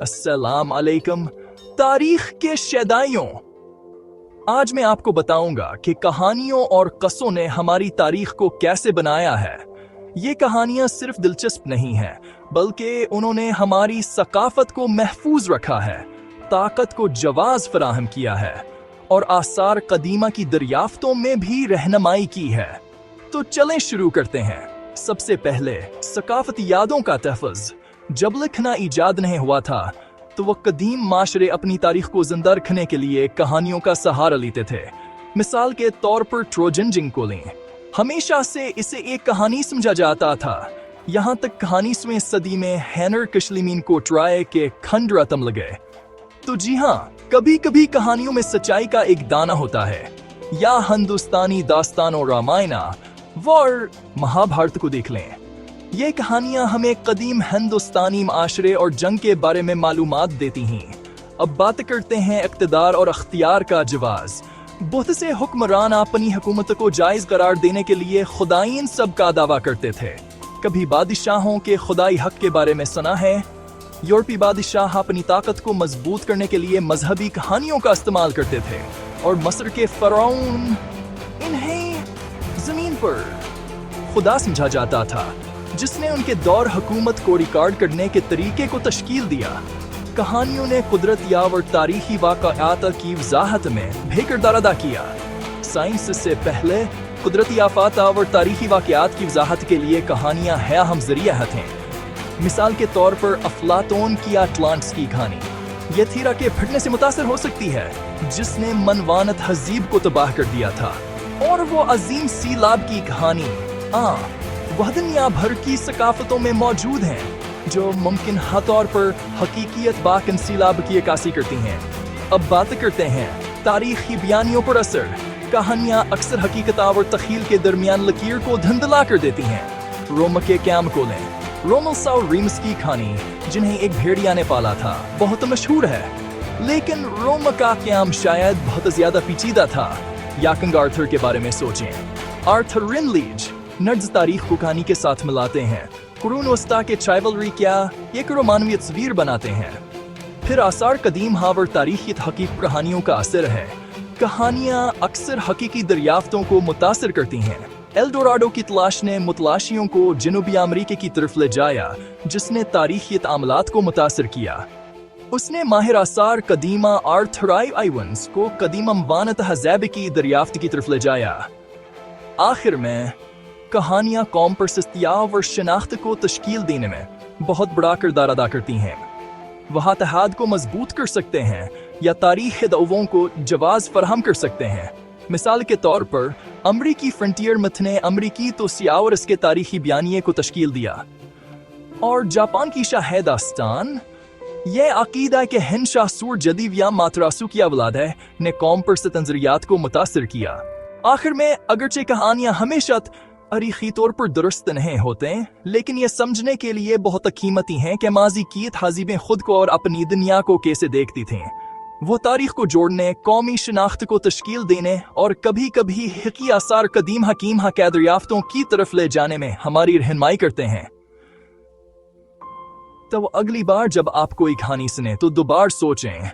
अस्सलाम अलैकुम तारीख के शैदाइयों। आज मैं आपको बताऊंगा कि कहानियों और कस्सों ने हमारी तारीख को कैसे बनाया है। ये कहानियां सिर्फ दिलचस्प नहीं हैं, बल्कि उन्होंने हमारी सकाफत को महफूज रखा है, ताकत को जवाज फराहम किया है और आसार कदीमा की दरियाफ्तों में भी रहनुमाई की है। तो चलें शुरू करते हैं। सबसे पहले सकाफती यादों का तहफ़्फ़ुज़। जब लिखना ईजाद नहीं हुआ था तो वो कदीम माशरे अपनी तारीख को जिंदा रखने के लिए कहानियों का सहारा लेते थे। मिसाल के तौर पर ट्रोजन जंग को लें। हमेशा से इसे एक कहानी समझा जाता था, यहाँ तक कहानी 19वीं सदी में हैनर कशलीमीन को ट्राय के खंड रतम लगे। तो जी हाँ, कभी कभी कहानियों में सच्चाई का एक दाना होता है। या हिंदुस्तानी दास्तानों रामायणा और महाभारत को देख लें। ये कहानियां हमें कदीम हिंदुस्तानी माशरे और जंग के बारे में मालूमात देती हैं। अब बात करते हैं इक़्तिदार और अख्तियार का जवाज। बहुत से हुक्मरान अपनी हुकूमत को जायज़ करार देने के लिए खुदाइन सब का दावा करते थे। कभी बादशाहों के खुदाई हक के बारे में सुना है? यूरोपी बादशाह अपनी ताकत को मजबूत करने के लिए मजहबी कहानियों का इस्तेमाल करते थे और मस्र के फ़िरौन इन्हें ज़मीन पर खुदा समझा जाता था, जिसने उनके दौर हुकूमत को रिकॉर्ड करने के तरीके को तश्कील दिया। कहानियों ने कुदरत और तारीखी वाक़यात की वज़ाहत में भी किरदार अदा किया। साइंस से पहले कुदरती आफात और तारीखी वाक़यात की वज़ाहत के लिए कहानियाँ है अहम ज़रिया थे। मिसाल के तौर पर अफलातून की अटलांटिस की कहानी ये थीरा के फटने से मुतासर हो सकती है, जिसने मनवानत हज़ीब को तबाह कर दिया था। और वो अजीम सीलाब की कहानी वह दुनिया भर की सकाफतों में मौजूद हैं, जो मुमकिन तौर पर हकीकियत बाकन सीलाब की अक्कासी करती हैं। अब बात करते हैं तारीखी बयानियों पर असर। कहानियाँ अक्सर हकीकत और तख़ील के दरमियान लकीर को धुंधला कर देती हैं। रोम के क़याम को लें। रोमल्स और रीमस की कहानी, जिन्हें एक भेड़िया ने पाला था, बहुत मशहूर है, लेकिन रोम का क़याम शायद बहुत ज़्यादा पेचीदा था। या किंग आर्थर के बारे में सोचें। आर्थर रिनलीज नर्ड्स तारीख को कहानी के साथ मिलाते हैं। कुरून वस्ता के ट्राइवलरी क्या एक रोमानवी तस्वीर बनाते हैं। फिर आसार कदीम हावर तारीखी हकीक कहानियों का असर है। कहानियाँ अक्सर हकीकी दरियाफ्तों को मुतासर करती हैं। एल्डोराडो की तलाश ने मुतलाशियों को जनूबी अमेरिका की तरफ ले जाया, जिसने तारीखी तामलात को मुतासर किया। उसने माहिर आसार कदीमा आर्थराई आइवंस को कदीम अमवानत हज़ैब की दरियाफ्त की तरफ ले जाया। आखिर में कहानियाँ कौम पर सिस्तियाव और शनाख्त को तश्कील देने में बहुत बड़ा किरदार अदा करती हैं। वह इत्तेहाद को मजबूत कर सकते हैं या तारीख़ दौवों को जवाज़ फराहम कर सकते हैं। मिसाल के तौर पर अमरीकी फ्रंटियर मथ ने अमरीकी तोसिया और इसके तारीखी बयानिए को तश्कील दिया। और जापान की शाह दास्तान यह अकीदा के हिंद शाहसूर जदीद या मातरासू की औलाद है ने कौम पर से तंजरियात को मुतासर किया। आखिर में अगरचे कहानियाँ हमेशा तारीखी तौर पर दुरुस्त नहीं होते, लेकिन ये समझने के लिए बहुत कीमती हैं कि माजी की तहज़ीबें खुद को और अपनी दुनिया को कैसे देखती थीं। वो तारीख को जोड़ने, कौमी शनाख्त को तश्कील देने और कभी कभी हकी आसार कदीम हकीम दरियाफ्तों की तरफ ले जाने में हमारी रहनुमाई करते हैं। तो अगली बार जब आप कोई कहानी सुने तो दोबारा सोचें,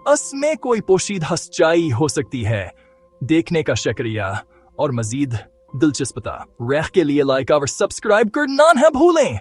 इसमें कोई पोशीदा सच्चाई हो सकती है। देखने का शुक्रिया और मजीद दिलचस्पता के लिए लाइक और सब्सक्राइब करना न भूलें।